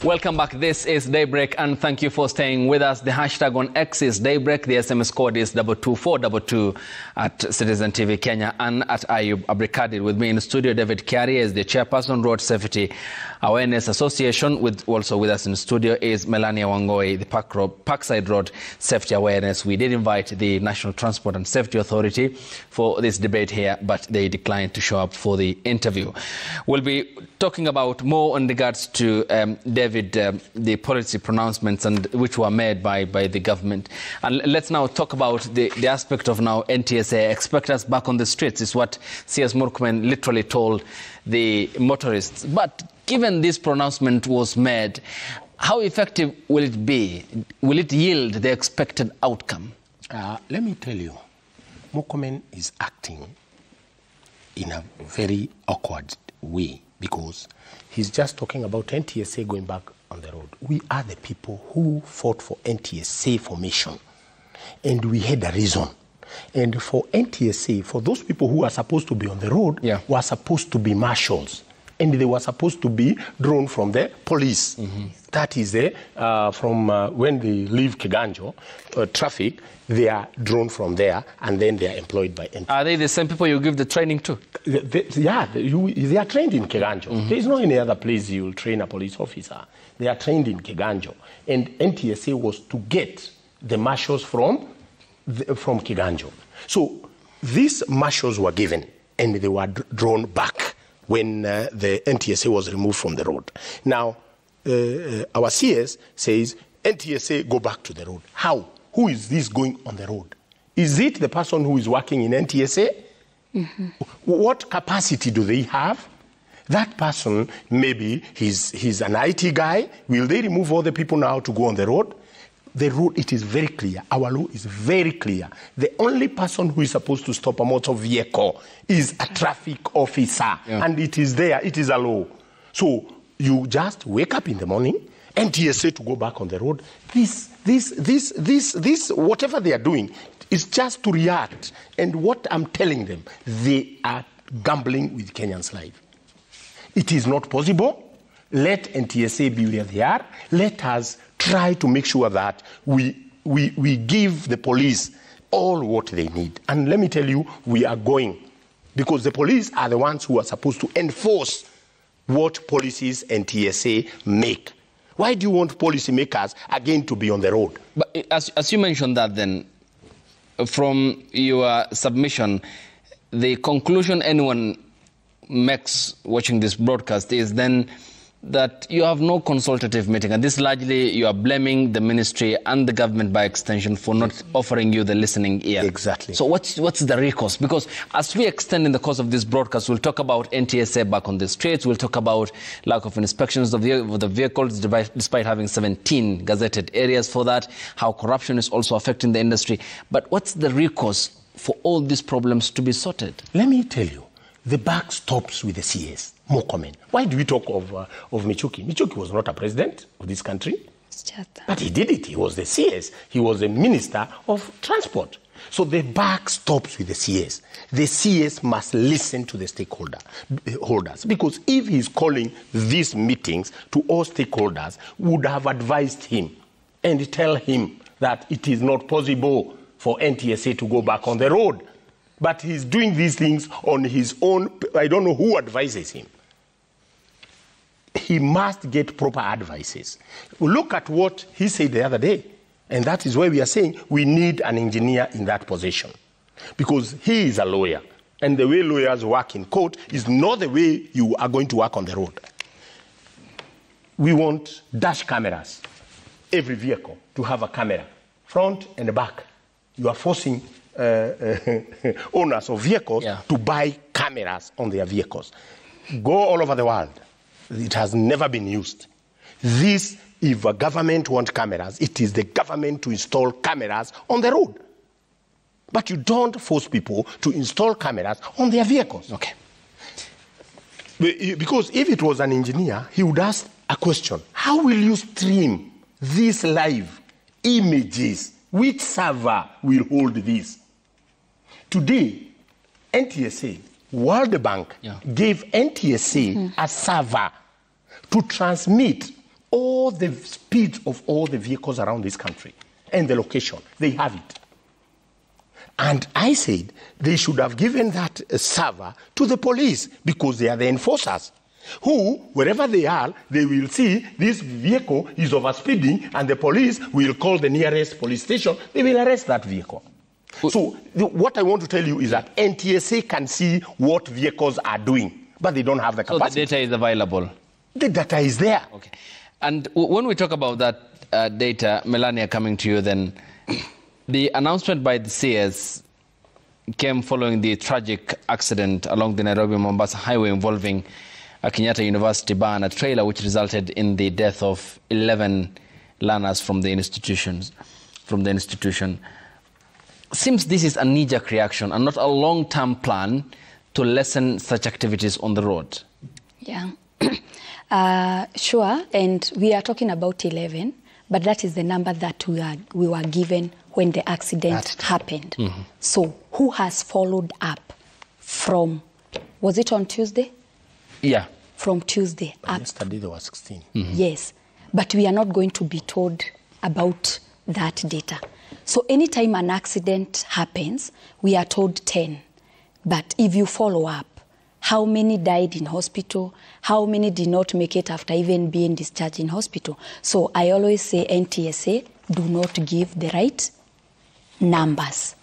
Welcome back. This is Daybreak, and thank you for staying with us. The hashtag on X is Daybreak. The SMS code is 22422 at Citizen TV Kenya and at Ayub Abrikadi. With me in the studio, David Kiari is the chairperson, Road Safety Awareness Association. Also with us in the studio is Melania Wangoi, the Parkside Road Safety Awareness. We did invite the National Transport and Safety Authority for this debate here, but they declined to show up for the interview. We'll be talking about more in regards to David, the policy pronouncements and which were made by the government. And let's now talk about the aspect of now NTSA. Expect us back on the streets is what CS Murkomen literally told the motorists. But given this pronouncement was made, how effective will it be? Will it yield the expected outcome? Let me tell you, Murkomen is acting in a very awkward way, because he's just talking about NTSA going back on the road. We are the people who fought for NTSA formation, and we had a reason. And for NTSA, for those people who are supposed to be on the road, were supposed to be marshals, and they were supposed to be drawn from the police. That is from when they leave Kiganjo traffic, they are drawn from there, and then they are employed by NTSA. Are they the same people you give the training to? They are trained in Kiganjo. There is no any other place you will train a police officer. They are trained in Kiganjo. And NTSA was to get the marshals from Kiganjo. So these marshals were given, and they were drawn back when the NTSA was removed from the road. Now, our CS says, NTSA go back to the road. How? Who is this going on the road? Is it the person who is working in NTSA? What capacity do they have? That person, maybe he's an IT guy. Will they remove all the people now to go on the road? The road, it is very clear. Our law is very clear. The only person who is supposed to stop a motor vehicle is a traffic officer. And it is there. It is a law. So you just wake up in the morning, NTSA to go back on the road. This, whatever they are doing, is just to react. And what I'm telling them, they are gambling with Kenyans' life. It is not possible. Let NTSA be where they are. Let us try to make sure that we give the police all what they need. And let me tell you, we are going. Because the police are the ones who are supposed to enforce what policies NTSA make. Why do you want policymakers again to be on the road? But as you mentioned that then, from your submission, the conclusion anyone makes watching this broadcast is then that you have no consultative meeting, and this largely you are blaming the ministry and the government by extension for not offering you the listening ear. Exactly. So what's the recourse? Because as we extend in the course of this broadcast, we'll talk about NTSA back on the streets, we'll talk about lack of inspections of the vehicles despite having 17 gazetted areas for that, how corruption is also affecting the industry. But what's the recourse for all these problems to be sorted? Let me tell you, the buck stops with the CS. Murkomen. Why do we talk of Michuki? Michuki was not a president of this country, but he did it. He was the CS. He was the Minister of Transport. So the buck stops with the CS. The CS must listen to the stakeholders, because if he's calling these meetings to all stakeholders, would have advised him and tell him that it is not possible for NTSA to go back on the road. But he's doing these things on his own. I don't know who advises him. He must get proper advices. Look at what he said the other day. And that is why we are saying we need an engineer in that position. Because he is a lawyer. And the way lawyers work in court is not the way you are going to work on the road. We want dash cameras. Every vehicle to have a camera, front and back. You are forcing owners of vehicles to buy cameras on their vehicles. Go all over the world. It has never been used. This, if a government wants cameras, it is the government to install cameras on the road. But you don't force people to install cameras on their vehicles. Okay. Because if it was an engineer, he would ask a question. How will you stream these live images? Which server will hold this? Today, NTSA, World Bank gave NTSA a server to transmit all the speeds of all the vehicles around this country and the location. They have it. And I said they should have given that server to the police because they are the enforcers who, wherever they are, they will see this vehicle is overspeeding and the police will call the nearest police station. They will arrest that vehicle. So what I want to tell you is that NTSA can see what vehicles are doing, but they don't have the capacity. So the data is available? The data is there. Okay. And when we talk about that data, Melania, coming to you then, the announcement by the CS came following the tragic accident along the Nairobi-Mombasa highway involving a Kenyatta University bar and a trailer, which resulted in the death of 11 learners from the institution. Seems this is a knee-jerk reaction and not a long-term plan to lessen such activities on the road. Yeah, sure. And we are talking about 11, but that is the number that we were given when the accident happened. Mm-hmm. So who has followed up from, was it on Tuesday? Yeah. From Tuesday up. Yesterday there were 16. Mm-hmm. Yes, but we are not going to be told about that data. So anytime an accident happens, we are told 10. But if you follow up, how many died in hospital? How many did not make it after even being discharged in hospital? So I always say NTSA do not give the right numbers.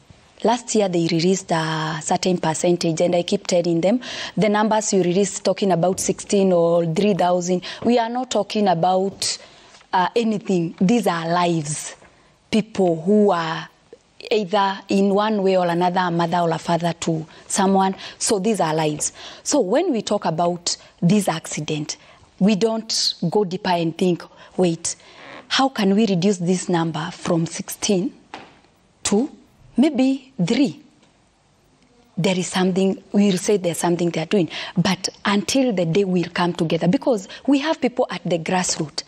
Last year they released a certain percentage, and I keep telling them the numbers you released talking about 16 or 3,000. We are not talking about anything. These are lives. People who are either in one way or another a mother or a father to someone. So these are lives. So when we talk about this accident, we don't go deeper and think, wait, how can we reduce this number from 16 to maybe 3? There is something, we'll say there's something they're doing. But until the day we'll come together, because we have people at the grassroots.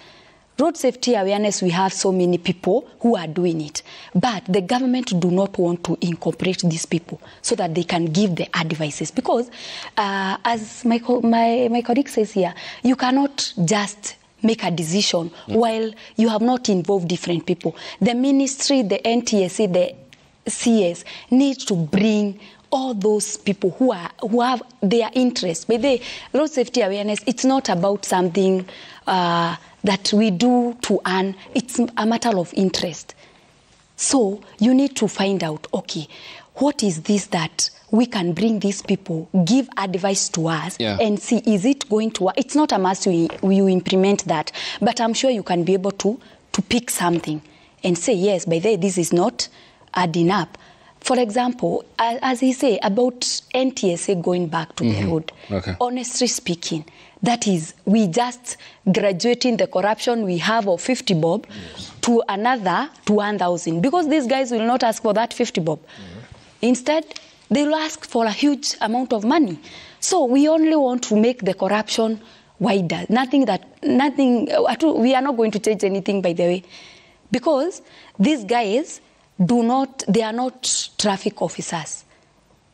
Road safety awareness, we have so many people who are doing it. But the government do not want to incorporate these people so that they can give the advices. Because as my colleague says here, you cannot just make a decision while you have not involved different people. The ministry, the NTSA, the CS need to bring all those people who have their interests. But the road safety awareness, it's not about something that we do to earn. It's a matter of interest. So you need to find out, okay, what is this that we can bring these people, give advice to us, and see, is it going to work? It's not a must you implement that, but I'm sure you can be able to pick something and say, yes, by the way, this is not adding up. For example, as he said, about NTSA going back to the road, honestly speaking, that is, we just graduating the corruption we have of 50 bob to another, to 1,000. Because these guys will not ask for that 50 bob. Instead, they will ask for a huge amount of money. So we only want to make the corruption wider. We are not going to change anything, by the way. Because these guys they are not traffic officers.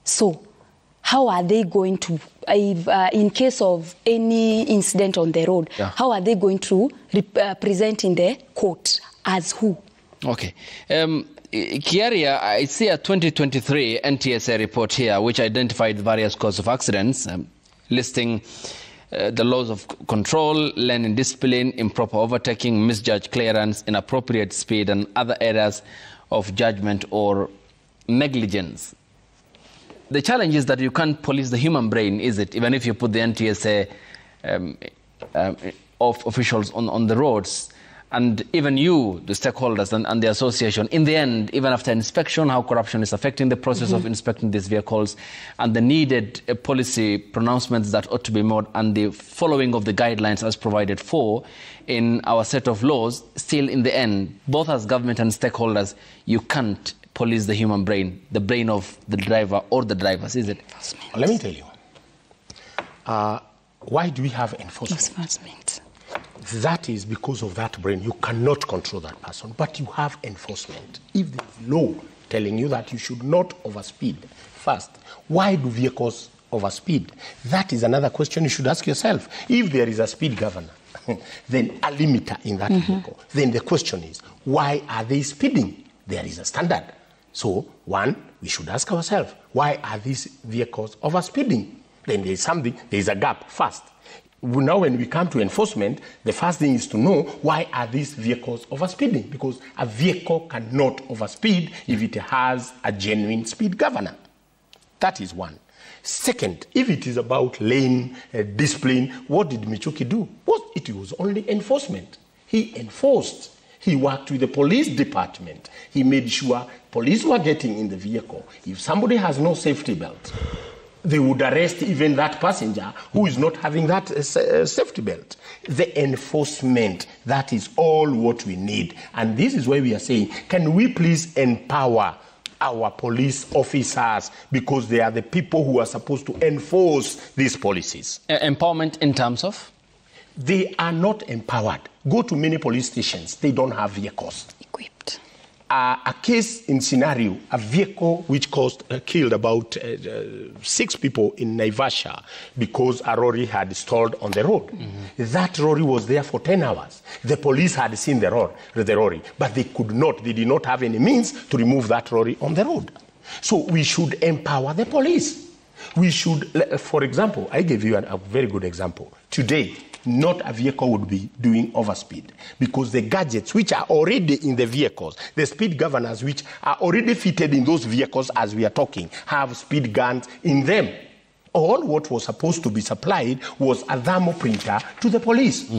So how are they going to, in case of any incident on the road, how are they going to present in the court as who? Okay. Kiaria, I see a 2023 NTSA report here which identified various causes of accidents, listing the laws of control, lane discipline, improper overtaking, misjudged clearance, inappropriate speed, and other areas of judgment or negligence. The challenge is that you can't police the human brain, is it? Even if you put the NTSA of officials on the roads, and even you, the stakeholders and the association, in the end, even after inspection, how corruption is affecting the process of inspecting these vehicles, and the needed policy pronouncements that ought to be made, and the following of the guidelines as provided for in our set of laws, still in the end, both as government and stakeholders, you can't police the human brain, the brain of the driver or the drivers, is it? Let me tell you. Why do we have enforcement? That is because of that brain. You cannot control that person, but you have enforcement. If there is law telling you that you should not overspeed, first, why do vehicles overspeed? That is another question you should ask yourself. If there is a speed governor, then a limiter in that vehicle. Then the question is, why are they speeding? There is a standard. So, one, we should ask ourselves, why are these vehicles overspeeding? Then there is a gap first. Now when we come to enforcement, the first thing is to know why are these vehicles overspeeding? Because a vehicle cannot overspeed if it has a genuine speed governor. That is one. Second, if it is about lane discipline, what did Michuki do? Well, it was only enforcement. He enforced. He worked with the police department. He made sure police were getting in the vehicle. If somebody has no safety belt, they would arrest even that passenger who is not having that safety belt. The enforcement, that is all what we need. And this is why we are saying, can we please empower our police officers, because they are the people who are supposed to enforce these policies. Empowerment in terms of? They are not empowered. Go to many police stations, they don't have vehicles. Equipped. A case in scenario, a vehicle which killed about 6 people in Naivasha because a lorry had stalled on the road. That lorry was there for 10 hours. The police had seen the lorry, but they did not have any means to remove that lorry on the road. So we should empower the police. We should, for example, I gave you a very good example. Today, not a vehicle would be doing overspeed because the gadgets which are already in the vehicles, the speed governors which are already fitted in those vehicles as we are talking, have speed guns in them. All what was supposed to be supplied was a thermal printer to the police.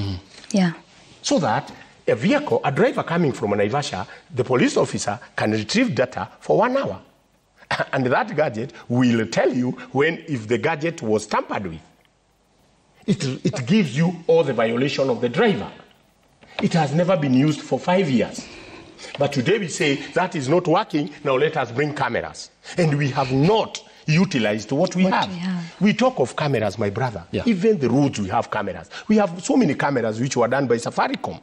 Yeah. So that a vehicle, a driver coming from Naivasha, the police officer can retrieve data for 1 hour. And that gadget will tell you if the gadget was tampered with. It gives you all the violation of the driver. It has never been used for 5 years. But today we say that is not working, now let us bring cameras. And we have not utilized what we have. We talk of cameras, my brother. Yeah. Even the roads we have cameras. We have so many cameras which were done by Safaricom.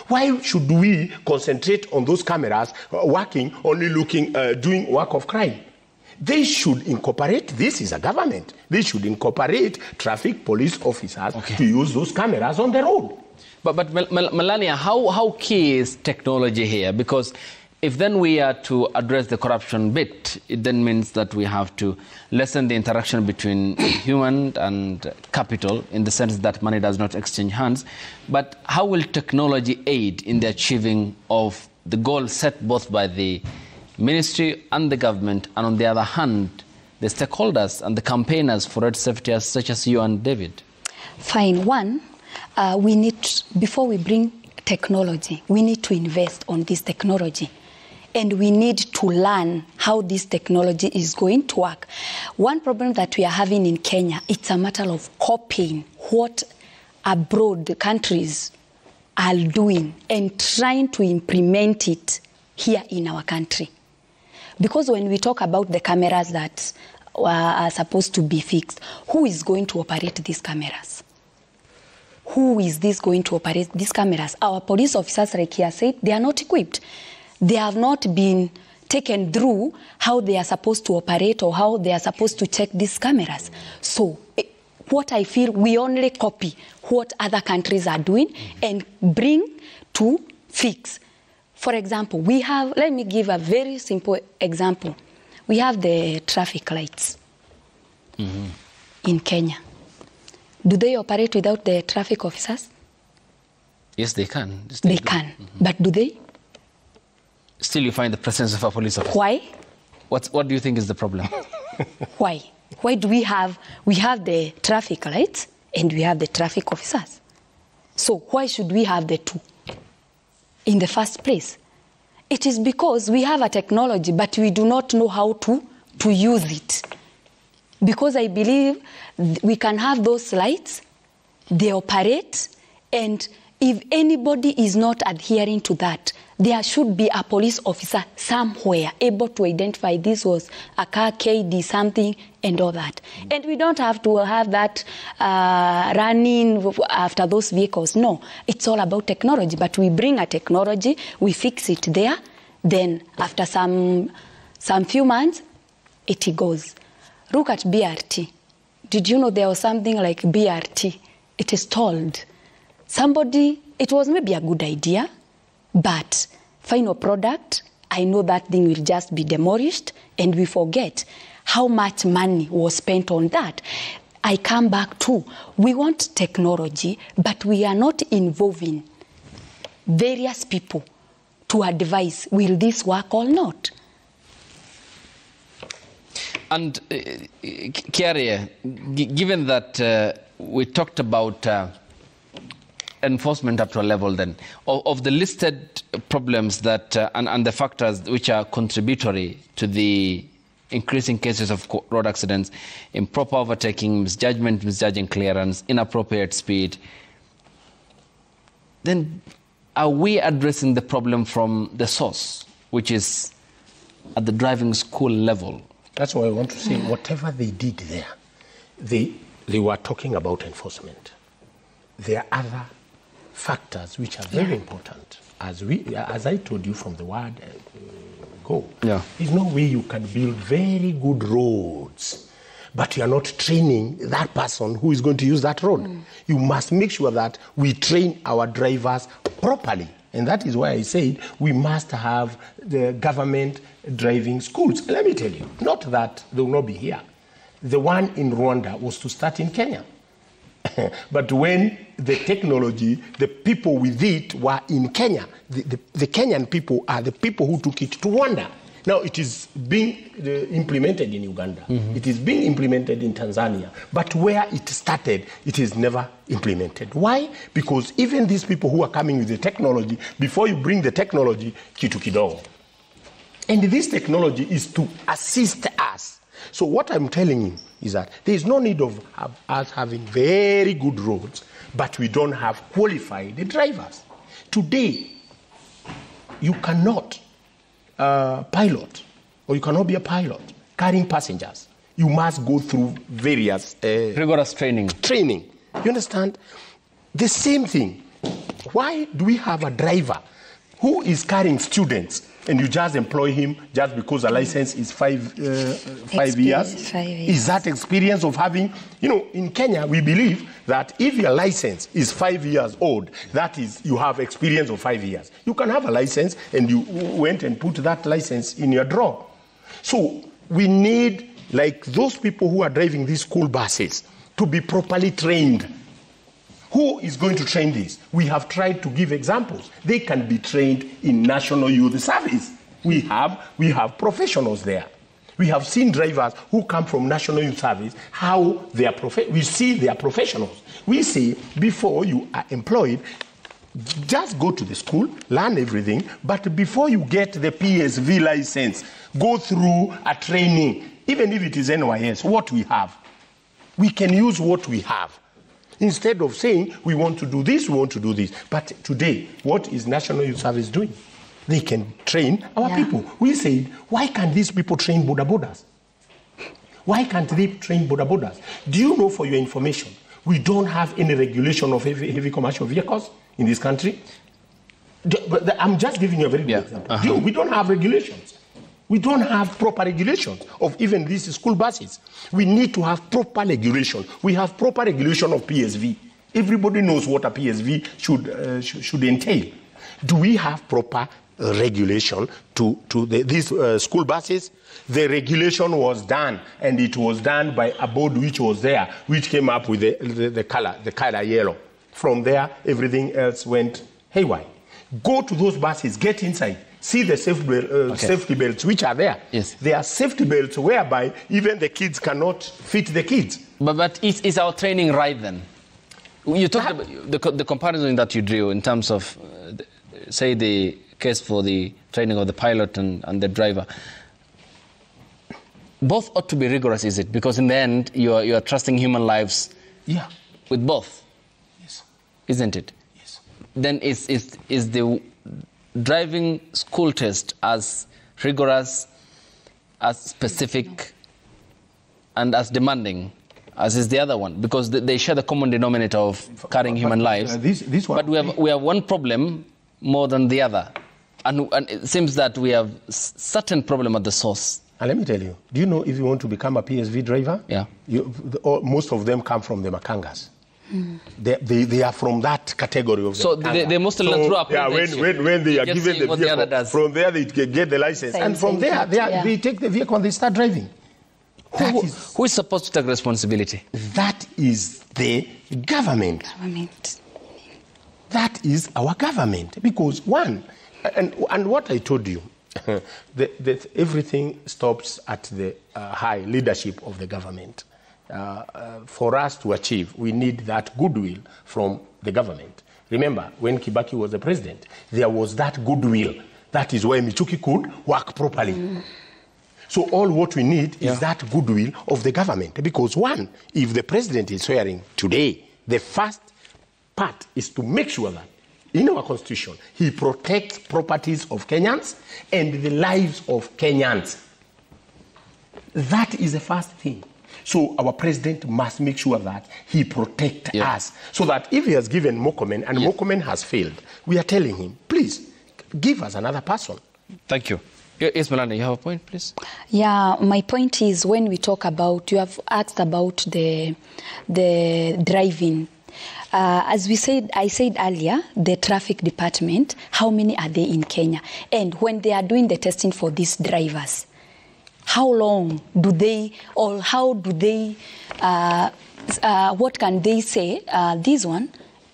Why should we concentrate on those cameras working, only doing work of crime? They should incorporate, this is a government, they should incorporate traffic police officers to use those cameras on the road. But Melania, how key is technology here? Because if then we are to address the corruption bit, it then means that we have to lessen the interaction between human and capital in the sense that money does not exchange hands. But how will technology aid in the achieving of the goal set both by the ministry and the government, and on the other hand, the stakeholders and the campaigners for road safety such as you and David? Fine. One, we need, before we bring technology, we need to invest on this technology. And we need to learn how this technology is going to work. One problem that we are having in Kenya, it's a matter of copying what abroad countries are doing and trying to implement it here in our country. Because when we talk about the cameras that are supposed to be fixed, who is going to operate these cameras? Who is this going to operate these cameras? Our police officers, like he said, they are not equipped. They have not been taken through how they are supposed to operate or how they are supposed to check these cameras. So what I feel, we only copy what other countries are doing and bring to fix. For example, we have, let me give a very simple example. We have the traffic lights in Kenya. Do they operate without the traffic officers? Yes, they can. They can. But do they? Still you find the presence of a police officer. Why? What do you think is the problem? Why? Why do we have the traffic lights and we have the traffic officers? So why should we have the two in the first place? It is because we have a technology, but we do not know how to use it. Because I believe we can have those lights, they operate, and if anybody is not adhering to that, there should be a police officer somewhere able to identify this was a car, KD, something, and all that. And we don't have to have that running after those vehicles. No, it's all about technology. But we bring a technology, we fix it there, then after some few months, it goes. Look at BRT. Did you know there was something like BRT? It is told. it was maybe a good idea, but final product, I know that thing will just be demolished and we forget how much money was spent on that. I come back to, we want technology, but we are not involving various people to advise, will this work or not? And Kiarie, given that we talked about enforcement up to a level then, of the listed problems that and the factors which are contributory to the increasing cases of road accidents, improper overtaking, misjudgment, misjudging clearance, inappropriate speed, then are we addressing the problem from the source, which is at the driving school level? That's why I want to say, whatever they did there, they were talking about enforcement. There are other factors which are very important. As I told you from the word go, there's no way you can build very good roads, but you are not training that person who is going to use that road. You must make sure that we train our drivers properly. And that is why I said we must have the government driving schools. Let me tell you, not that they will not be here. The one in Rwanda was to start in Kenya. But when the technology, the people with it were in Kenya, the Kenyan people are the people who took it to Rwanda. Now it is being implemented in Uganda. It is being implemented in Tanzania. But where it started, it is never implemented. Why? Because even these people who are coming with the technology, before you bring the technology, kitu kidogo. And this technology is to assist us. So what I'm telling you is that there is no need of us having very good roads, but we don't have qualified drivers. Today, you cannot pilot, or you cannot be a pilot carrying passengers. You must go through various rigorous training. You understand? The same thing. Why do we have a driver who is carrying students and you just employ him just because a license is 5 years? 5 years. Is that experience of having, in Kenya, we believe that if your license is 5 years old, that is, you have experience of 5 years. You can have a license and you went and put that license in your drawer. So we need, like those people who are driving these school buses, to be properly trained. Who is going to train this? We have tried to give examples. They can be trained in National Youth Service. We have professionals there. We have seen drivers who come from National Youth Service, how they are we see they are professionals. We say, before you are employed, just go to the school, learn everything, but before you get the PSV license, go through a training, even if it is NYS, what we have. We can use what we have. Instead of saying, we want to do this, we want to do this. But today, what is National Youth Service doing? They can train our people. We said, why can't these people train border borders? Why can't they train border borders? Do you know, for your information, we don't have any regulation of heavy commercial vehicles in this country? I'm just giving you a very good example. We don't have regulations. We don't have proper regulations of even these school buses. We need to have proper regulation. We have proper regulation of PSV. Everybody knows what a PSV should entail. Do we have proper regulation to these school buses? The regulation was done, and it was done by a board which was there, which came up with the color yellow. From there, everything else went haywire. Go to those buses, get inside. See the safety belts which are there. Yes. There are safety belts whereby even the kids cannot fit the kids. But is our training right then? You talked about the comparison that you drew in terms of, say, the case for the training of the pilot and the driver. Both ought to be rigorous, is it? Because in the end, you are trusting human lives with both. Yes. Isn't it? Yes. Then is the driving school test as rigorous, as specific, and as demanding as is the other one? Because they share the common denominator of carrying human lives. This one, but we have one problem more than the other. And it seems that we have certain problem at the source. And let me tell you, do you know if you want to become a PSV driver? Yeah. Most of them come from the Makangas. They are from that category of so they must learn through apprenticeship. When they are given the vehicle, from there they get the license. Same, and from there, they take the vehicle and they start driving. Who is supposed to take responsibility? That is the government. That is our government. Because one, and what I told you, everything stops at the high leadership of the government. For us to achieve, we need that goodwill from the government. Remember, when Kibaki was the president, there was that goodwill. That is why Michuki could work properly. So all what we need is that goodwill of the government. Because one, if the president is swearing today, the first part is to make sure that in our constitution, he protects properties of Kenyans and the lives of Kenyans. That is the first thing. So our president must make sure that he protects us. So that if he has given Mokomen and Mokomen has failed, we are telling him, please, give us another person. Thank you. Yes, Melania, you have a point, please? Yeah, my point is when we talk about, you have asked about the driving. As I said earlier, the traffic department, how many are they in Kenya? And when they are doing the testing for these drivers, how long do they, or how do they, what can they say? This one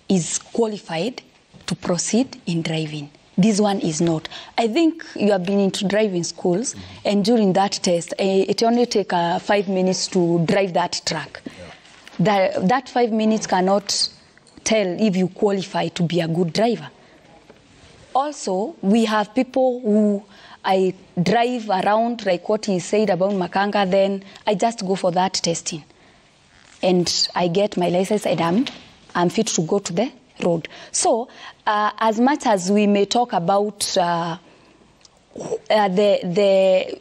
is qualified to proceed in driving. This one is not. I think you have been into driving schools, and during that test, it only takes 5 minutes to drive that truck. That 5 minutes cannot tell if you qualify to be a good driver. Also, we have people who I drive around, like what he said about Makanga, then I just go for that testing. And I get my license and I'm fit to go to the road. So, as much as we may talk about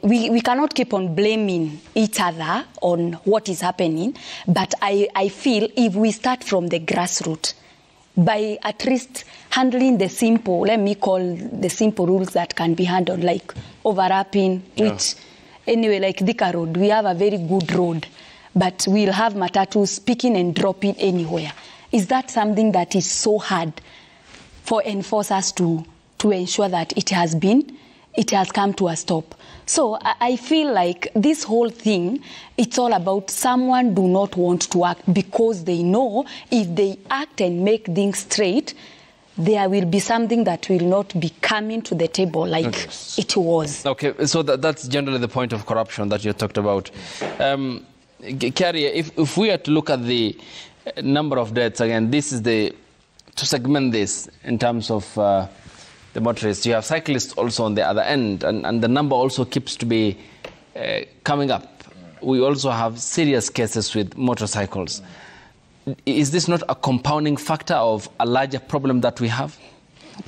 we cannot keep on blaming each other on what is happening, but I feel if we start from the grassroots, by at least handling the simple, let me call the simple rules that can be handled, like overlapping, which anyway, like Thika Road, we have a very good road, but we'll have matatus picking and dropping anywhere. Is that something that is so hard for enforcers to ensure that it has come to a stop? So I feel like this whole thing, it's all about someone do not want to act because they know if they act and make things straight, there will be something that will not be coming to the table like it was. Okay, so that's generally the point of corruption that you talked about. Carrie, if we are to look at the number of deaths, again, this is to segment this in terms of the motorists. You have cyclists also on the other end, and the number also keeps to be coming up. We also have serious cases with motorcycles. Is this not a compounding factor of a larger problem that we have?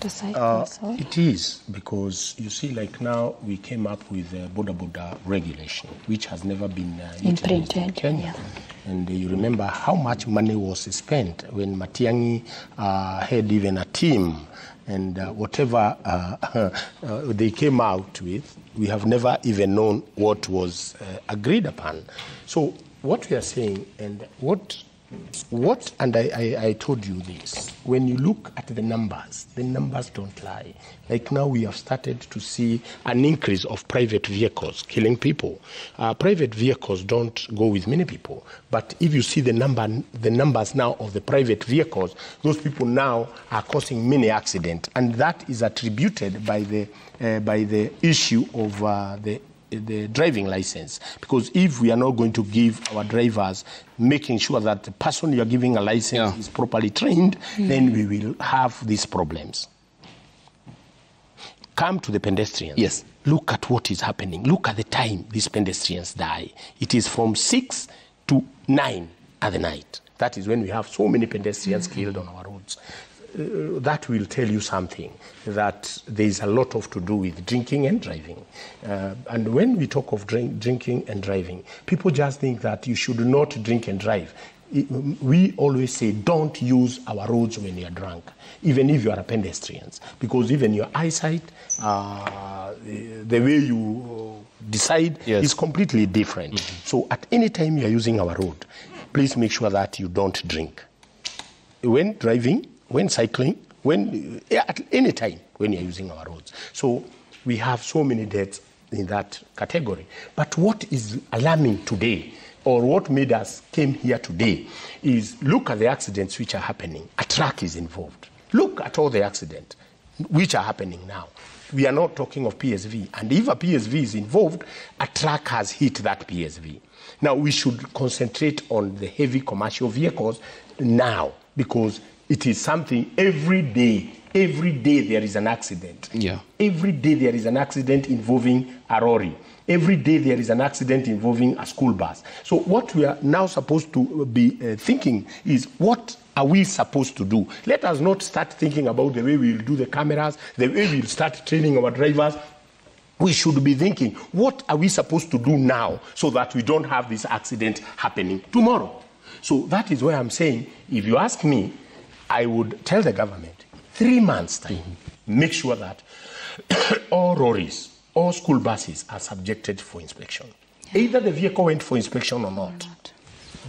It is, because you see, like now we came up with a Boda regulation, which has never been implemented in Kenya. And you remember how much money was spent when Matiang'i had even a team, and whatever they came out with, we have never even known what was agreed upon. So what we are saying, and I told you this, when you look at the numbers don't lie. Like now we have started to see an increase of private vehicles killing people. Private vehicles don't go with many people, but if you see the numbers now of the private vehicles, those people now are causing many accidents, and that is attributed by the issue of the driving license. Because if we are not going to give our drivers, making sure that the person you are giving a license is properly trained, then we will have these problems. Come to the pedestrians. Yes. Look at what is happening. Look at the time these pedestrians die. It is from 6 to 9 at the night. That is when we have so many pedestrians killed on our roads. That will tell you something, that there is a lot to do with drinking and driving. And when we talk of drinking and driving, people just think that you should not drink and drive. We always say, don't use our roads when you are drunk, even if you are a pedestrian, because even your eyesight, the way you decide is completely different. So at any time you are using our road, please make sure that you don't drink. when driving, when cycling, at any time when you're using our roads. So we have so many deaths in that category. But what is alarming today, or what made us came here today, is look at the accidents which are happening. A truck is involved. Look at all the accidents which are happening now. We are not talking of PSV. And if a PSV is involved, a truck has hit that PSV. Now, we should concentrate on the heavy commercial vehicles now, because it is something every day there is an accident. Yeah. Every day there is an accident involving a lorry. Every day there is an accident involving a school bus. So what we are now supposed to be thinking is, what are we supposed to do? Let us not start thinking about the way we will do the cameras, the way we will start training our drivers. We should be thinking, what are we supposed to do now so that we don't have this accident happening tomorrow? So that is why I'm saying, if you ask me, I would tell the government, 3 months' time, make sure that all lorries, all school buses are subjected for inspection. Either the vehicle went for inspection or not.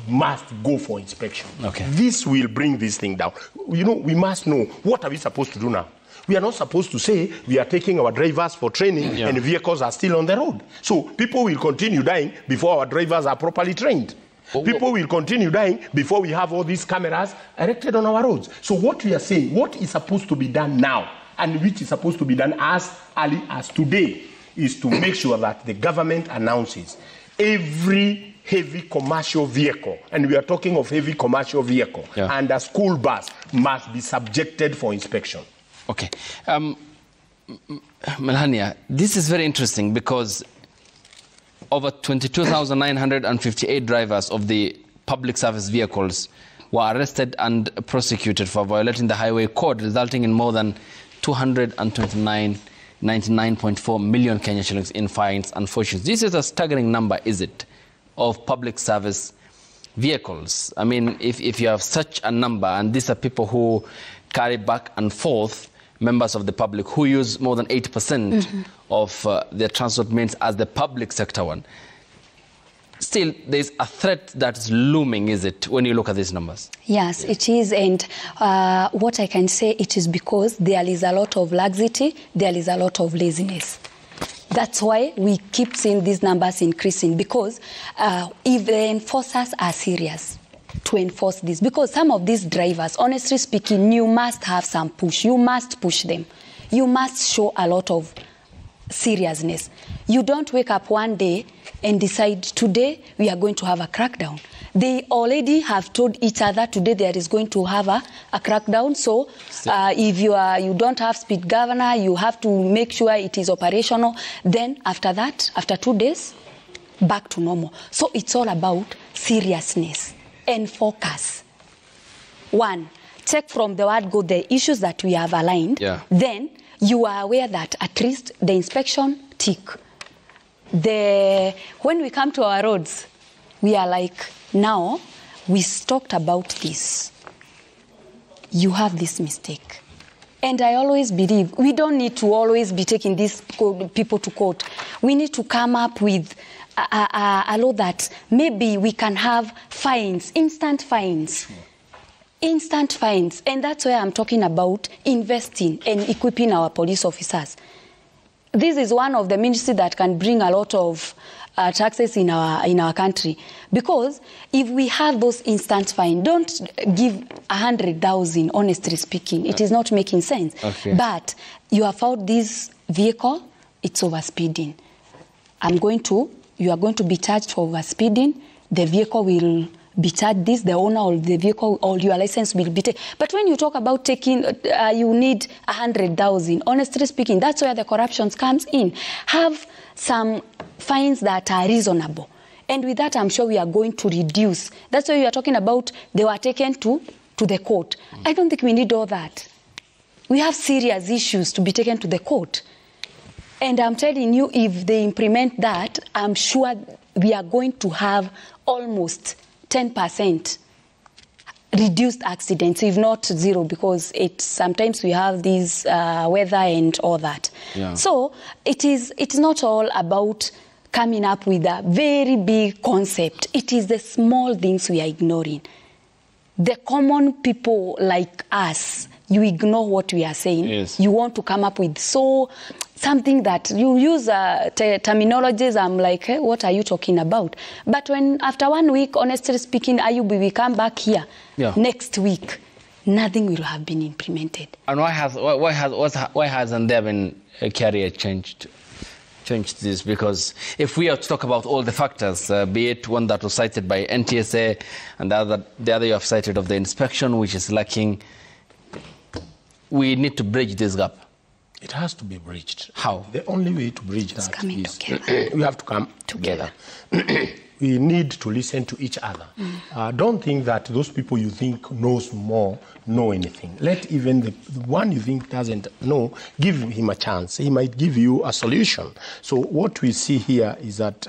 Must go for inspection. Okay. This will bring this thing down. You know, we must know, what are we supposed to do now? We are not supposed to say we are taking our drivers for training and vehicles are still on the road. So people will continue dying before our drivers are properly trained. People will continue dying before we have all these cameras erected on our roads. So what we are saying, what is supposed to be done now, and which is supposed to be done as early as today, is to make sure that the government announces every heavy commercial vehicle, and we are talking of heavy commercial vehicle, and a school bus must be subjected for inspection. Okay. Melania, this is very interesting because over 22,958 drivers of the public service vehicles were arrested and prosecuted for violating the highway code, resulting in more than 99.4 million Kenya shillings in fines and forfeitures. This is a staggering number, is it, of public service vehicles? I mean, if you have such a number, and these are people who carry back and forth members of the public who use more than 80% of their transport means as the public sector one. Still, there's a threat that's looming, is it, when you look at these numbers? Yes, it is. And what I can say, it is because there is a lot of laxity, there is a lot of laziness. That's why we keep seeing these numbers increasing, because if the enforcers are serious to enforce this, because some of these drivers, honestly speaking, you must have some push. You must push them. You must show a lot of seriousness. You don't wake up one day and decide, today we are going to have a crackdown. They already have told each other, today there is going to have a crackdown. So if you don't have speed governor, you have to make sure it is operational. Then after that, after 2 days, back to normal. So it's all about seriousness and focus. One, check from the word go the issues that we have aligned. Then you are aware that at least the inspection tick. When we come to our roads, we are like, now we talked about this. You have this mistake. And I always believe we don't need to always be taking these people to court. We need to come up with a law that maybe we can have fines, instant fines. Instant fines. And that's why I'm talking about investing and equipping our police officers. This is one of the ministries that can bring a lot of taxes in our country. Because if we have those instant fines, don't give 100,000, honestly speaking. It is not making sense. Okay. But you have found this vehicle, it's overspeeding. You are going to be charged for overspeeding. The vehicle will be charged this, the owner of the vehicle, or your license will be taken. But when you talk about taking, you need 100,000. Honestly speaking, that's where the corruption comes in. Have some fines that are reasonable. And with that, I'm sure we are going to reduce. That's why we are talking about they were taken to the court. I don't think we need all that. We have serious issues to be taken to the court. And I'm telling you, if they implement that, I'm sure we are going to have almost 10% reduced accidents, if not zero, because sometimes we have these weather and all that. So it's not all about coming up with a very big concept. It is the small things we are ignoring. the common people like us, you ignore what we are saying. Yes. You want to come up with something that you use terminologies. I'm like, hey, what are you talking about? But when after 1 week, honestly speaking, Ayubi, we come back here next week, nothing will have been implemented. And why hasn't there been a career changed this? Because if we are to talk about all the factors, be it one that was cited by NTSA and the other you have cited of the inspection, which is lacking, we need to bridge this gap. It has to be bridged. How? The only way to bridge that is we have to come together. We need to listen to each other. Don't think that those people you think knows more know anything. Let even the one you think doesn't know, give him a chance. He might give you a solution. So what we see here is that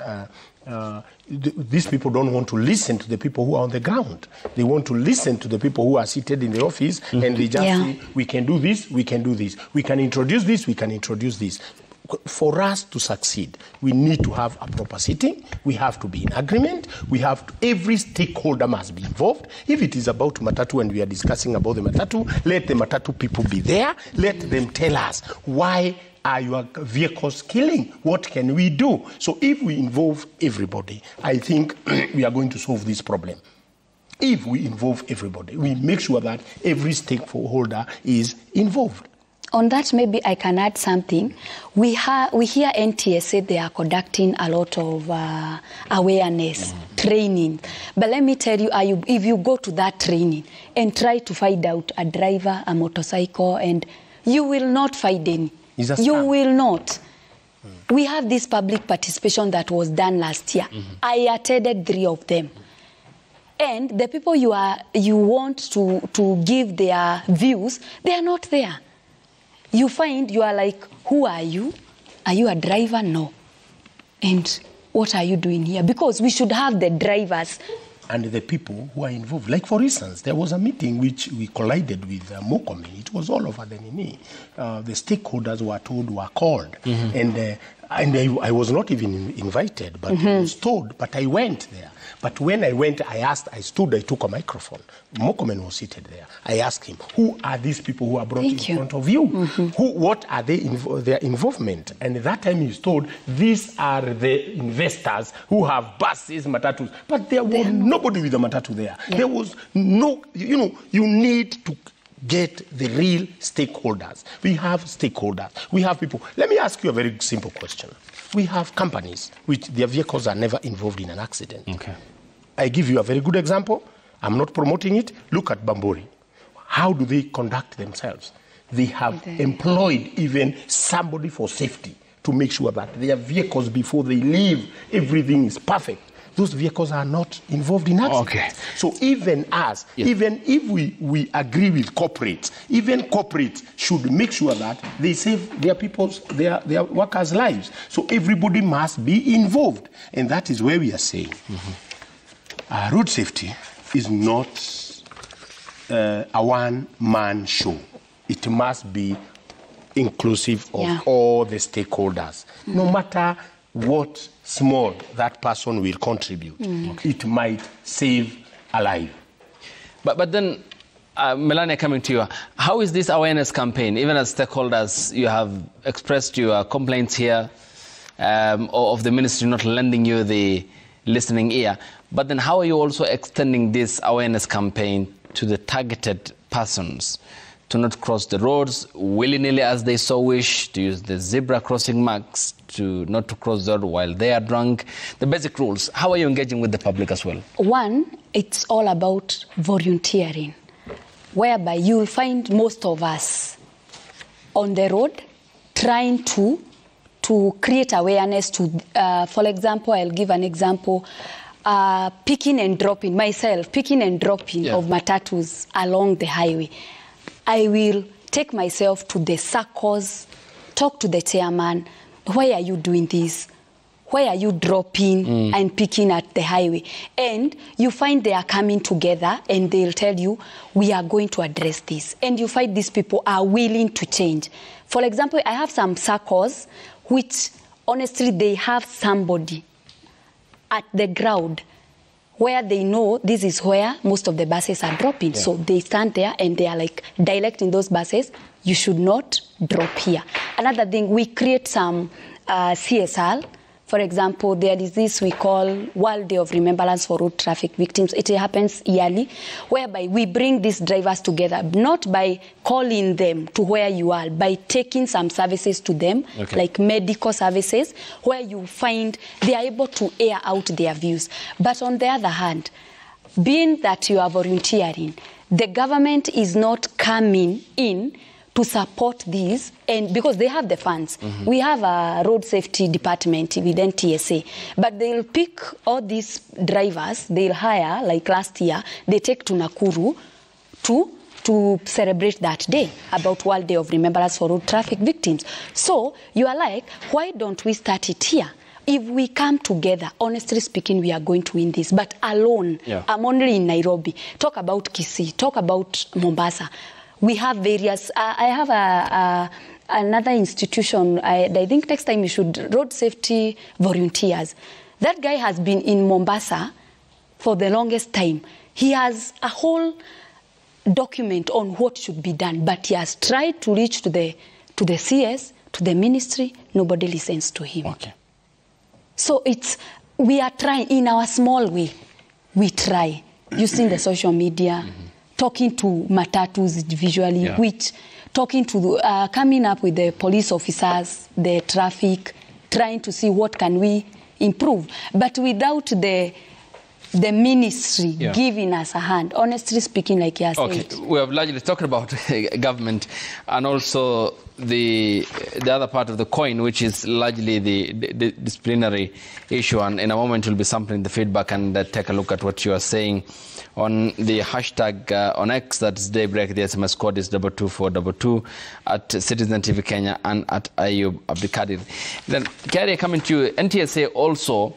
these people don't want to listen to the people who are on the ground. They want to listen to the people who are seated in the office, and they just say, we can do this, we can do this. We can introduce this, we can introduce this. For us to succeed, we need to have a proper sitting. We have to be in agreement. Every stakeholder must be involved. If it is about Matatu and we are discussing about the Matatu, let the Matatu people be there. Let them tell us, why are your vehicles killing? What can we do? So if we involve everybody, I think we are going to solve this problem. If we involve everybody, we make sure that every stakeholder is involved. On that, maybe I can add something. We hear NTSA, they are conducting a lot of awareness, training. But let me tell you, if you go to that training and try to find out a driver, a motorcycle, and you will not find any. You will not. We have this public participation that was done last year. I attended 3 of them. And the people you want to give their views, they are not there. You find you are like, who are you? Are you a driver? No. And what are you doing here? Because we should have the drivers and the people who are involved. Like, for instance, there was a meeting which we collided with Mokomen. It was all over the Nini. The stakeholders were called. And I was not even invited, but I was told, but I went there. But when I went, I took a microphone. Mokomen was seated there. I asked him, who are these people who are brought in front of you? What are their involvement? And at that time he was told, these are the investors who have buses, matatus. But there was nobody with a matatu there. There was no, you need to get the real stakeholders. We have stakeholders. We have people. Let me ask you a very simple question. We have companies which their vehicles are never involved in an accident. Okay. I give you a very good example. I'm not promoting it. Look at Bamburi. How do they conduct themselves? They have employed even somebody for safety to make sure that their vehicles, before they leave, everything is perfect. Those vehicles are not involved in accidents. Okay. So even us, even if we agree with corporates, even corporates should make sure that they save their their workers' lives. So everybody must be involved. And that is where we are saying road safety is not a one-man show. It must be inclusive of all the stakeholders. No matter what small that person will contribute, it might save a life. But then, Melania, coming to you, how is this awareness campaign? Even as stakeholders, you have expressed your complaints here of the ministry not lending you the listening ear. But then how are you also extending this awareness campaign to the targeted persons to not cross the roads willy-nilly as they so wish, to use the zebra crossing marks, not to cross the road while they are drunk, the basic rules? How are you engaging with the public as well? One, it's all about volunteering, whereby you'll find most of us on the road trying to create awareness to, for example, I'll give an example, picking and dropping of matatus along the highway. I will take myself to the circles, talk to the chairman. Why are you doing this? Why are you dropping and picking at the highway? And you find they are coming together and they'll tell you, we are going to address this. And you find these people are willing to change. For example, I have some circles which, honestly, they have somebody at the ground where they know this is where most of the buses are dropping. So they stand there and they are like directing those buses, you should not drop here. Another thing, we create some CSR. For example, there is this we call World Day of Remembrance for Road Traffic Victims. It happens yearly, whereby we bring these drivers together, not by calling them to where you are, by taking some services to them, like medical services, where you find they are able to air out their views. But on the other hand, being that you are volunteering, the government is not coming in to support these, and because they have the funds. We have a road safety department within TSA, but they'll pick all these drivers, they'll hire, like last year, they take to Nakuru to celebrate that day, about World Day of Remembrance for Road Traffic Victims. So you are like, why don't we start it here? If we come together, honestly speaking, we are going to win this. But alone, I'm only in Nairobi. Talk about Kisii, talk about Mombasa. We have various, I have another institution, I think next time you should, road safety volunteers. That guy has been in Mombasa for the longest time. He has a whole document on what should be done, but he has tried to reach to the CS, to the ministry, nobody listens to him. So we are trying in our small way, we try, using the social media, talking to matatus visually, which talking to coming up with the police officers, the traffic, trying to see what can we improve, but without the ministry giving us a hand. Honestly speaking, like you said. We have largely talked about government and also the other part of the coin, which is largely the disciplinary issue. And in a moment, will be sampling the feedback and take a look at what you are saying on the hashtag on X, that's Daybreak. The SMS code is 22422 at Citizen TV Kenya and at Ayub Abdikadir. Then, Gary, coming to you, NTSA also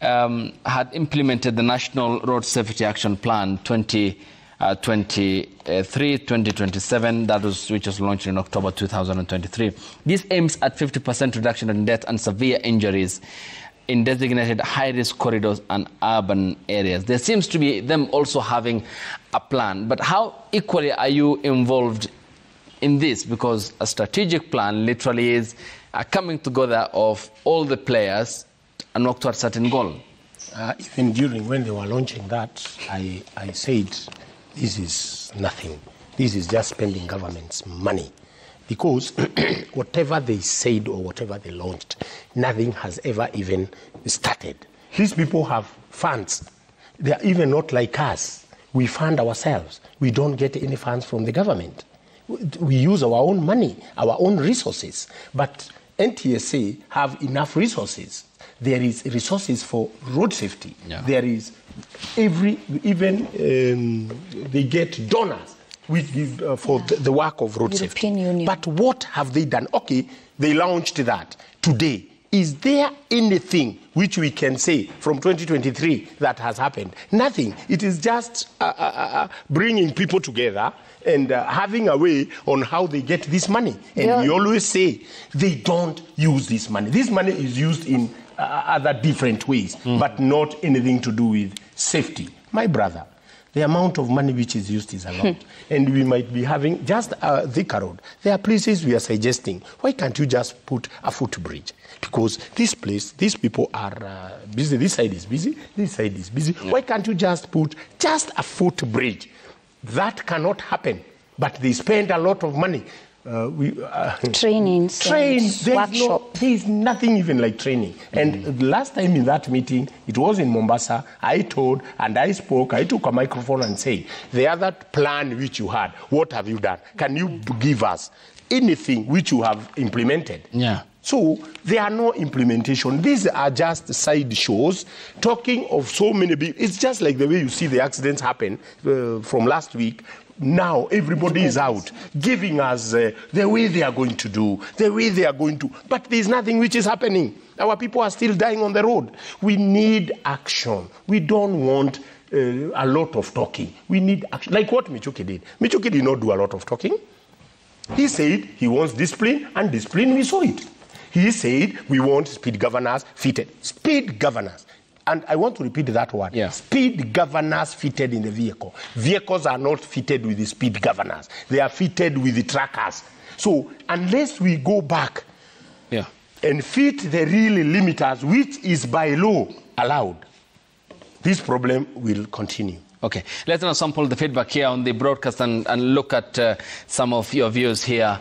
had implemented the National Road Safety Action Plan 2023-2027, which was launched in October 2023. This aims at 50% reduction in death and severe injuries in designated high-risk corridors and urban areas. There seems to be them also having a plan. But how equally are you involved in this? Because a strategic plan literally is a coming together of all the players and work towards a certain goal. Even during when they were launching that, I said, this is nothing. This is just spending government's money. Because whatever they said or whatever they launched, nothing has ever even started. These people have funds. They are even not like us. We fund ourselves. We don't get any funds from the government. We use our own money, our own resources. But NTSA have enough resources. There is resources for road safety. There is they get donors which give for the work of road safety. Union. But what have they done? Okay, they launched that today. Is there anything which we can say from 2023 that has happened? Nothing. It is just bringing people together and having a way on how they get this money. And we always say they don't use this money. This money is used in other different ways, but not anything to do with safety. My brother, the amount of money which is used is a lot. And we might be having just Thika Road. There are places we are suggesting, why can't you just put a footbridge? Because this place, these people are busy. This side is busy. This side is busy. Why can't you just put just a footbridge? That cannot happen. But they spend a lot of money. Trainings, workshops. There is nothing even like training. And last time in that meeting, it was in Mombasa, I told and I spoke, I took a microphone and said, the other plan which you had, what have you done? Can you give us anything which you have implemented? So there are no implementation. These are just side shows, talking of so many big. It's just like the way you see the accidents happen from last week. Now everybody is out giving us the way they are going to do, the way they are going to. But there's nothing which is happening. Our people are still dying on the road. We need action. We don't want a lot of talking. We need action. Like what Michuki did. Michuki did not do a lot of talking. He said he wants discipline, and discipline, we saw it. He said we want speed governors fitted. Speed governors. And I want to repeat that word. Yeah. Speed governors fitted in the vehicle. Vehicles are not fitted with the speed governors. They are fitted with the trackers. So unless we go back and fit the real limiters, which is by law allowed, this problem will continue. Okay, let's now sample the feedback here on the broadcast and look at some of your views here.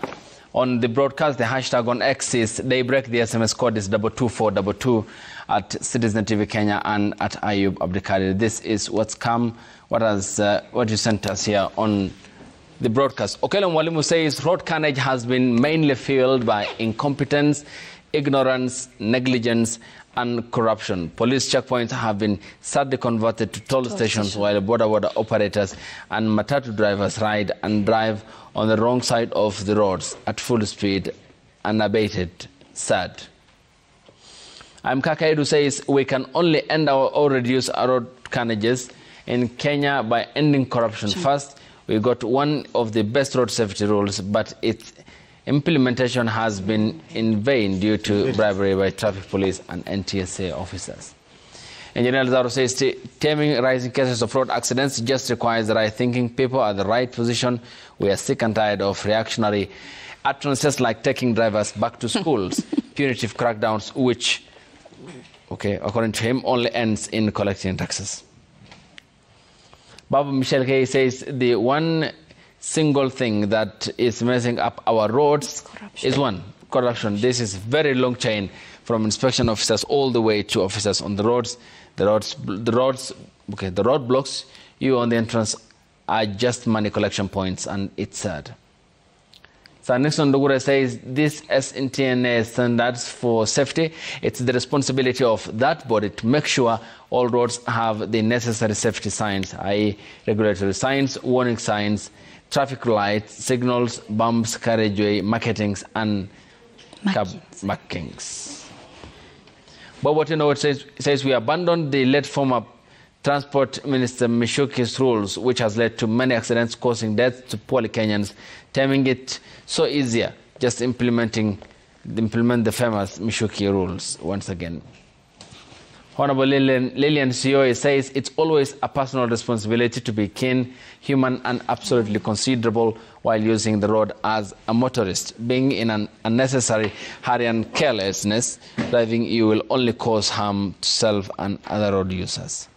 On the broadcast, the hashtag on X is Daybreak. The SMS code is 22422 at Citizen TV Kenya and at Ayub Abdikadir. This is what's come. What you sent us here on the broadcast. Okelo Mwalimu says road carnage has been mainly fueled by incompetence, ignorance, negligence, and corruption. Police checkpoints have been sadly converted to toll stations while border operators and matatu drivers ride and drive on the wrong side of the roads at full speed, unabated. Sad. Kakaidu says we can only end or reduce our road carnages in Kenya by ending corruption. First, we got one of the best road safety rules, but its implementation has been in vain due to bribery by traffic police and NTSA officers. Engineer Lazaro says taming rising cases of road accidents just requires the right thinking people at the right position. We are sick and tired of reactionary utterances like taking drivers back to schools, punitive crackdowns, which, according to him, only ends in collecting taxes. Babu Michel K says the one single thing that is messing up our roads is corruption. This is very long chain from inspection officers all the way to officers on the roads. The roadblocks you on the entrance are just money collection points, and it's sad. So Nixon Dugura says this SNTNA standards for safety. It's the responsibility of that body to make sure all roads have the necessary safety signs, i.e. regulatory signs, warning signs, traffic lights, signals, bumps, carriageway, markings, and markings. But what says we abandoned the late former Transport Minister Mishuki's rules, which has led to many accidents causing death to poor Kenyans, taming it so easier, just implement the famous Mishuki rules once again. Honorable Lillian Sioe says it's always a personal responsibility to be keen, human, and absolutely considerable while using the road as a motorist. Being in an unnecessary hurry and carelessness, driving you will only cause harm to self and other road users.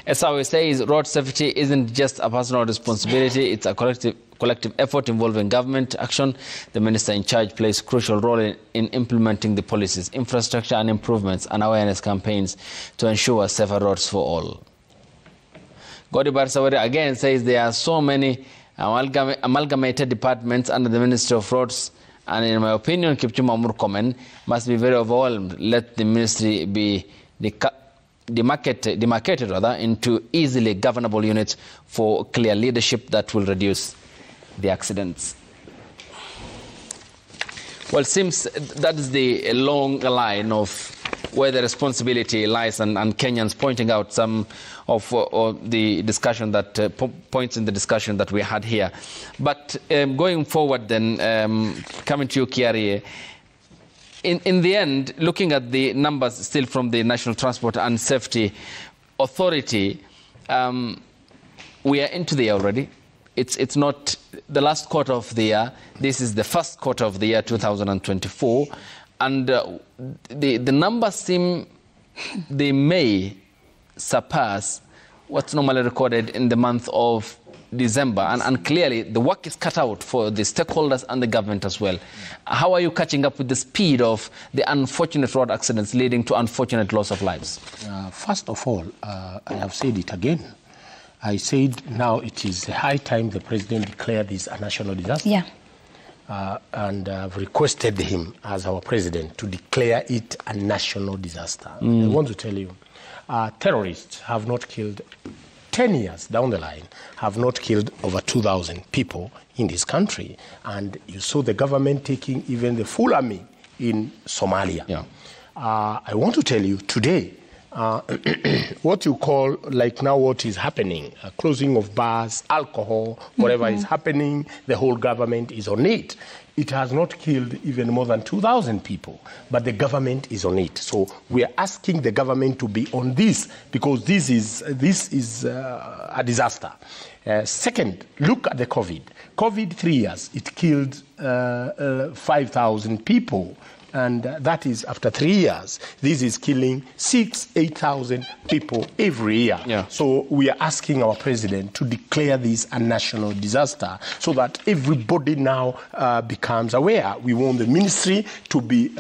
As I says, road safety isn't just a personal responsibility, it's a collective effort involving government action. The minister in charge plays a crucial role in implementing the policies, infrastructure and improvements and awareness campaigns to ensure safer roads for all. Godi Barsawari again says there are so many amalgamated departments under the Ministry of Roads, and in my opinion, Kipchumba Murkomen must be very overwhelmed. Let the ministry be demarcated into easily governable units for clear leadership that will reduce the accidents. Well, it seems that is the long line of where the responsibility lies, and Kenyans pointing out some of the discussion that points in the discussion that we had here. But going forward then, coming to you, Kiarie, in the end, looking at the numbers still from the National Transport and Safety Authority, we are into the year already. It's not the last quarter of the year. This is the first quarter of the year 2024. And the numbers seem they may surpass what's normally recorded in the month of December. And clearly, the work is cut out for the stakeholders and the government as well. How are you catching up with the speed of the unfortunate road accidents leading to unfortunate loss of lives? First of all, I have said it again. I said now it is high time the president declared this a national disaster. Yeah. And I've requested him as our president to declare it a national disaster. I want to tell you, terrorists have not killed, 10 years down the line, have not killed over 2,000 people in this country. And you saw the government taking even the full army in Somalia. Yeah. I want to tell you today, what you call, like now what is happening, closing of bars, alcohol, whatever is happening, the whole government is on it. It has not killed even more than 2,000 people, but the government is on it. So we are asking the government to be on this, because this is a disaster. Second, look at the COVID. COVID, 3 years, it killed 5,000 people. And that is after 3 years. This is killing 8,000 people every year. Yeah. So we are asking our president to declare this a national disaster so that everybody now becomes aware. We want the ministry to be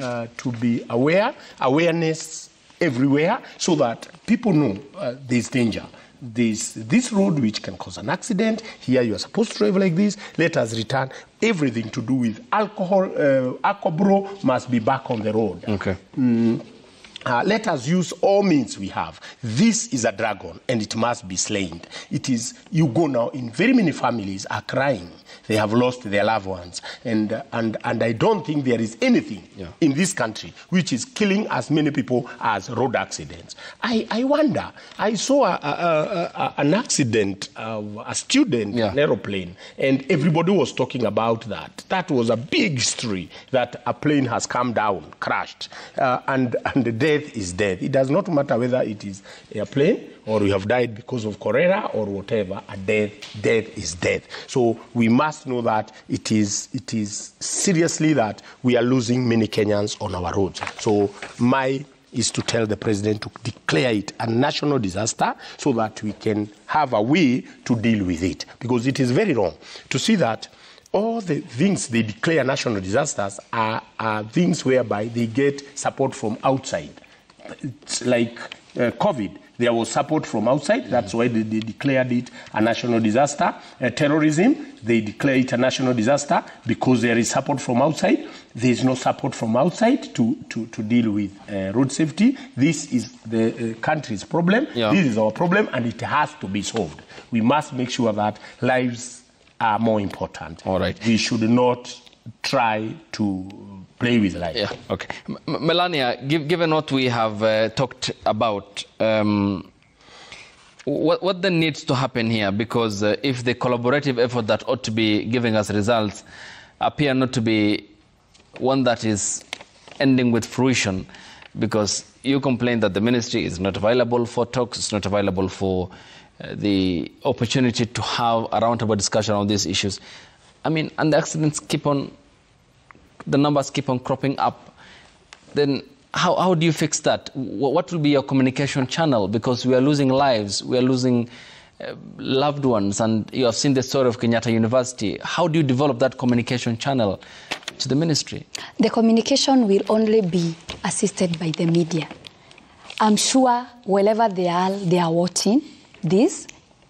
aware, awareness everywhere, so that people know there's danger. This road which can cause an accident, here you are supposed to drive like this, let us return. Everything to do with alcohol, alcohol must be back on the road. Okay. Let us use all means we have. This is a dragon and it must be slain. It is, you go now, in very many families are crying. They have lost their loved ones. And I don't think there is anything in this country which is killing as many people as road accidents. I wonder, I saw an accident of a student in an aeroplane, and everybody was talking about that. That was a big story, that a plane has come down, crashed, and the death is death. It does not matter whether it is a plane or you have died because of cholera or whatever. A death is death. So we must know that it is seriously that we are losing many Kenyans on our roads. So my is to tell the president to declare it a national disaster so that we can have a way to deal with it. Because it is very wrong to see that all the things they declare national disasters are things whereby they get support from outside. It's like COVID. There was support from outside. That's why they declared it a national disaster. Terrorism, they declare it a national disaster because there is support from outside. There is no support from outside to deal with road safety. This is the country's problem. Yeah. This is our problem, and it has to be solved. We must make sure that lives are more important. All right. We should not try to play with life. Yeah, okay. Melania, given what we have talked about, what then needs to happen here? Because if the collaborative effort that ought to be giving us results appear not to be one that is ending with fruition, because you complain that the ministry is not available for talks, it's not available for the opportunity to have a roundtable discussion on these issues. I mean, and the accidents keep on, the numbers keep on cropping up. Then how do you fix that? What will be your communication channel? Because we are losing lives, we are losing loved ones, and you have seen the story of Kenyatta University. How do you develop that communication channel to the ministry? The communication will only be assisted by the media. I'm sure wherever they are watching this,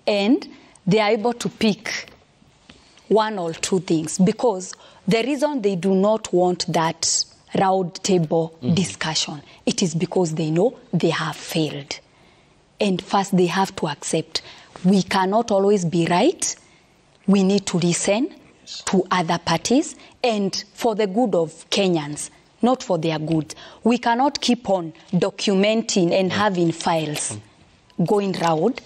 and they are able to pick one or two things, because the reason they do not want that round table discussion, it is because they know they have failed. And first they have to accept we cannot always be right. We need to listen to other parties, and for the good of Kenyans, not for their good. We cannot keep on documenting and having files going round,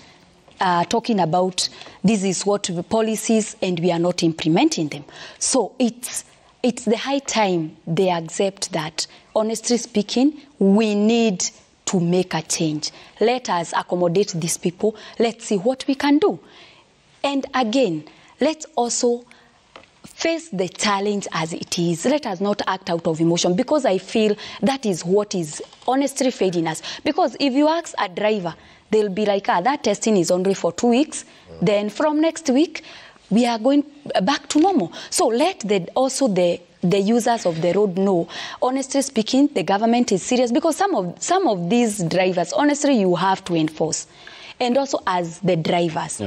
talking about this is what the policies, and we are not implementing them. So it's the high time they accept that, honestly speaking, we need to make a change. Let us accommodate these people. Let's see what we can do. And again, let's also face the challenge as it is. Let us not act out of emotion, because I feel that is what is honestly failing us. Because if you ask a driver, they'll be like, that testing is only for 2 weeks. Then from next week, we are going back to normal. So let also the users of the road know, honestly speaking, the government is serious, because some of these drivers, honestly, you have to enforce. And also as the drivers,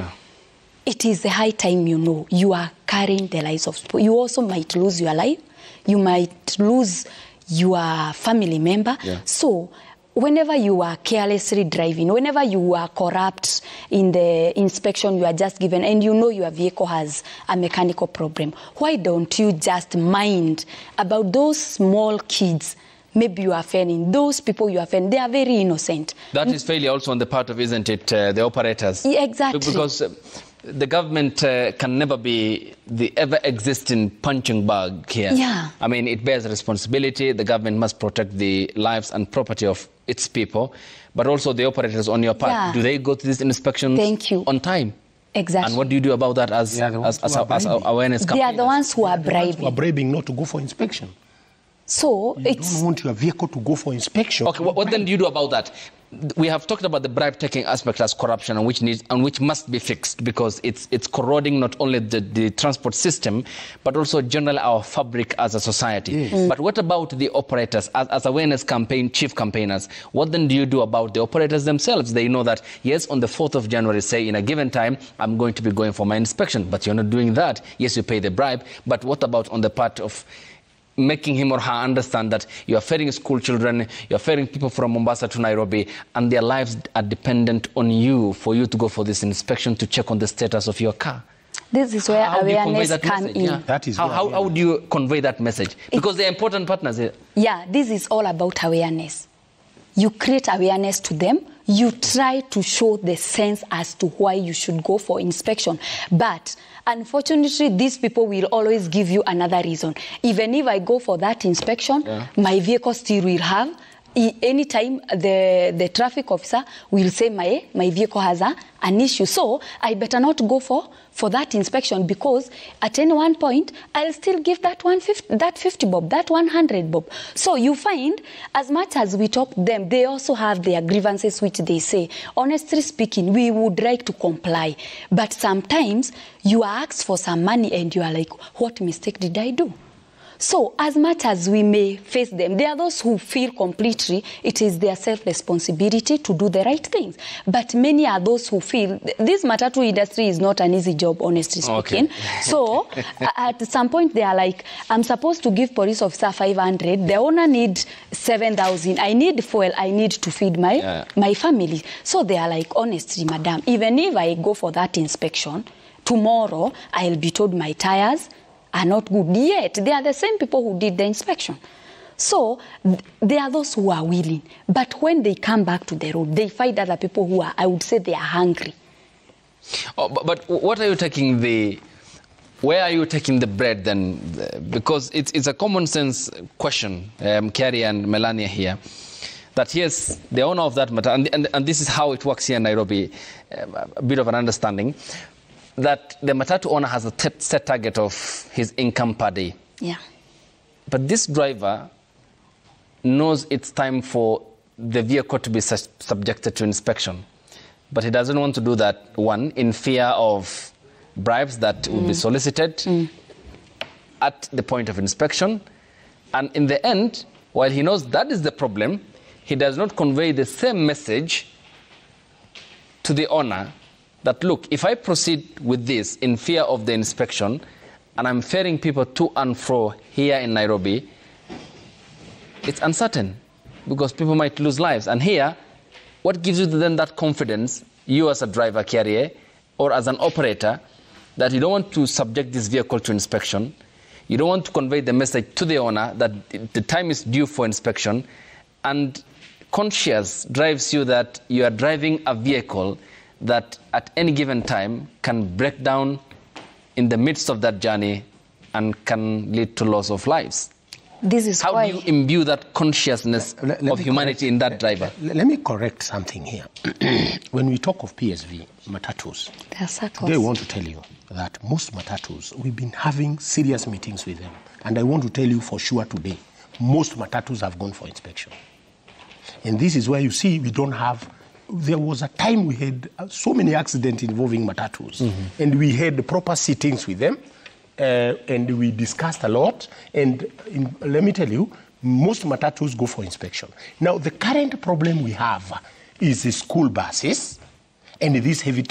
it is the high time you are carrying the lives of people. You also might lose your life. You might lose your family member. So whenever you are carelessly driving, whenever you are corrupt in the inspection you are just given, and your vehicle has a mechanical problem, why don't you just mind about those small kids maybe you are offending. Those people you offend, they are very innocent. That is failure also on the part of, isn't it, the operators? Yeah, exactly. Because the government can never be the ever-existing punching bag here. Yeah. I mean, it bears responsibility. The government must protect the lives and property of its people, but also the operators on your part. Yeah. Do they go to these inspections on time? Exactly. And what do you do about that as awareness campaign? They are the ones who are bribing. Who are bribing not to go for inspection. So you don't want your vehicle to go for inspection. Okay, what then do you do about that? We have talked about the bribe-taking aspect as corruption, and which must be fixed, because it's corroding not only the transport system, but also generally our fabric as a society. Yes. But what about the operators as awareness campaign chief campaigners? What then do you do about the operators themselves? They know that, yes, on the 4th of January, say, in a given time, I'm going to be going for my inspection, but you're not doing that. Yes, you pay the bribe, but what about on the part of making him or her understand that you are ferrying school children, you are ferrying people from Mombasa to Nairobi, and their lives are dependent on you for you to go for this inspection to check on the status of your car? This is where awareness comes in. Yeah. That is how would you convey that message? Because they're important partners here. Yeah, this is all about awareness. You create awareness to them. You try to show the sense as to why you should go for inspection. But unfortunately, these people will always give you another reason. Even if I go for that inspection, my vehicle still will have, anytime the traffic officer will say my vehicle has an issue. So I better not go for that inspection, because at any one point, I'll still give that 50 bob, that 100 bob. So you find, as much as we talk to them, they also have their grievances, which they say, honestly speaking, we would like to comply. But sometimes you are asked for some money and you are like, what mistake did I do? So as much as we may face them, there are those who feel completely it is their self-responsibility to do the right things. But many are those who feel this matatu industry is not an easy job, honestly speaking. Okay. So at some point they are like, I'm supposed to give police officer 500, the owner needs 7,000, I need fuel, I need to feed my family. So they are like, honestly, madam, even if I go for that inspection, tomorrow I'll be told my tires are not good, yet they are the same people who did the inspection. So there are those who are willing, but when they come back to the road, they find other people who are, I would say, they are hungry. Oh, but what are you taking where are you taking the bread then? Because it's a common sense question, Carrie and Melania here, that yes, the owner of that matter, and this is how it works here in Nairobi, a bit of an understanding, that the matatu owner has a set target of his income per day. Yeah. But this driver knows it's time for the vehicle to be subjected to inspection. But he doesn't want to do that, one, in fear of bribes that will be solicited at the point of inspection. And in the end, while he knows that is the problem, he does not convey the same message to the owner that, look, if I proceed with this in fear of the inspection, and I'm ferrying people to and fro here in Nairobi, it's uncertain, because people might lose lives. And here, what gives you then that confidence, you as a driver carrier, or as an operator, that you don't want to subject this vehicle to inspection, you don't want to convey the message to the owner that the time is due for inspection, and conscience drives you that you are driving a vehicle that at any given time can break down in the midst of that journey and can lead to loss of lives. This is how do you imbue that consciousness of humanity in that driver? Let me correct something here. When we talk of PSV, matatus, they want to tell you that most matatus, we've been having serious meetings with them. And I want to tell you for sure today, most matatus have gone for inspection. And this is where you see we don't have. There was a time we had so many accidents involving matatus, and we had proper sittings with them, and we discussed a lot. And let me tell you, most matatus go for inspection. Now, the current problem we have is the school buses and these heavy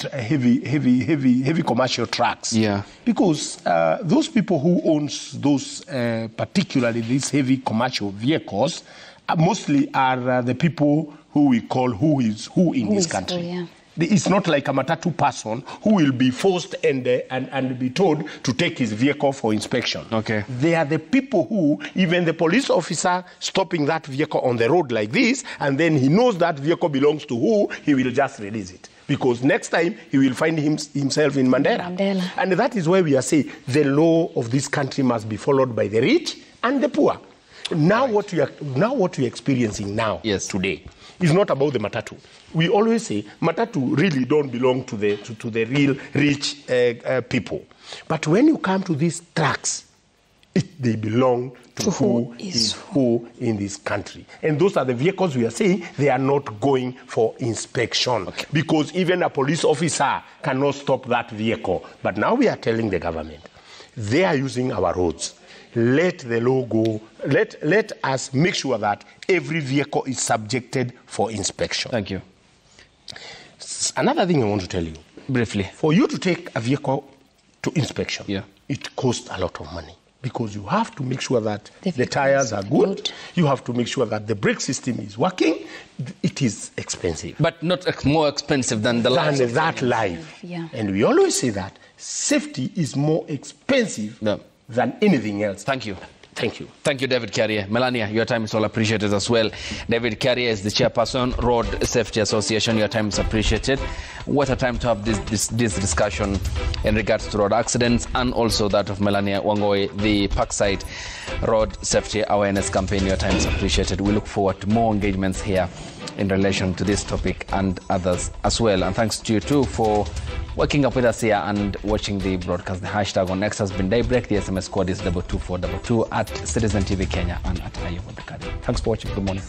commercial trucks. Yeah. Because those people who owns those, particularly these heavy commercial vehicles, mostly are the people who we call who in this country. It's not like a matatu person who will be forced and be told to take his vehicle for inspection. Okay. They are the people who, even the police officer stopping that vehicle on the road like this, and then he knows that vehicle belongs to who, he will just release it. Because next time he will find himself in Mandela. And that is why we are saying the law of this country must be followed by the rich and the poor. Now what we are experiencing now, today, is not about the matatu. We always say matatu really don't belong to the real rich people. But when you come to these trucks, they belong to who is who in this country. And those are the vehicles we are saying they are not going for inspection. Okay. Because even a police officer cannot stop that vehicle. But now we are telling the government, they are using our roads. Let the law go. Let us make sure that every vehicle is subjected for inspection. Thank you. Another thing I want to tell you. Briefly. For you to take a vehicle to inspection, it costs a lot of money. Because you have to make sure that the tires are good. You have to make sure that the brake system is working. It is expensive. But not more expensive than the life. Than that life. Yeah. And we always say that safety is more expensive than anything else. Thank you. Thank you. Thank you, David Carrier. Melania, your time is all appreciated as well. David Carrier is the chairperson, Road Safety Association. Your time is appreciated. What a time to have this discussion in regards to road accidents, and also that of Melania Wangoi, the Parkside Road Safety Awareness Campaign. Your time is appreciated. We look forward to more engagements here in relation to this topic and others as well. And thanks to you too for waking up with us here and watching the broadcast. The hashtag on X has been Daybreak. The SMS code is 22422 at Citizen TV Kenya and at Ayub Abdulkadir. Thanks for watching. Good morning.